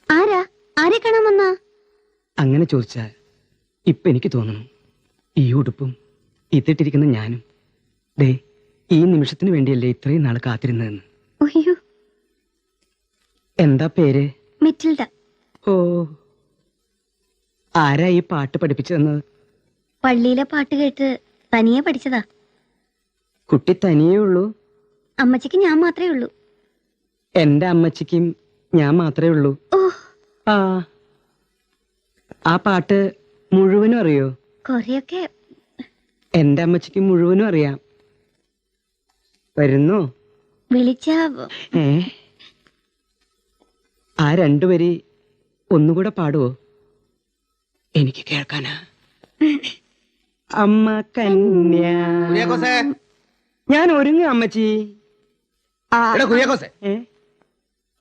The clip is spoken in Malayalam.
ആരാ ആരെ കാണാൻ വന്നാ? അങ്ങനെ ചോദിച്ചാൽ ഇപ്പൊ എനിക്ക് തോന്നുന്നു ഈ ഉടുപ്പും ഇതിട്ടിരിക്കുന്ന ഞാനും ദേ ഈ നിമിഷത്തിന് വേണ്ടിയല്ലേ ഇത്രയും നാൾ കാത്തിരുന്നതെന്ന്. അയ്യോ, എന്താ പേര്? മെറ്റിൽഡ. ഓ, ആരാ ഈ പാട്ട് പഠിപ്പിച്ചതെന്ന്? പള്ളിയിലെ പാട്ട് കേട്ട് തനിയെ പഠിച്ചതാ. കുട്ടി തനിയേ ഉള്ളൂ? അമ്മച്ചിക്ക് ഞാൻ മാത്രമേ ഉള്ളൂ. എന്റെ അമ്മച്ചിക്കും ഞാൻ മാത്രമേ ഉള്ളൂ. ഓ, ആ ആ പാട്ട് മുഴുവനും അറിയോ? കൊറേയൊക്കെ. എന്റെ അമ്മച്ചിക്ക് മുഴുവനും അറിയാം. വരുന്നോ? വിളിച്ച ഏ, ആ രണ്ടുപേരി ഒന്നുകൂടെ പാടുവോ? എനിക്ക് കേൾക്കാനാ. അമ്മ കന്യ. ഞാൻ ഒരുങ്ങ അമ്മച്ചി. കുര്യാക്കോസേ, ഏ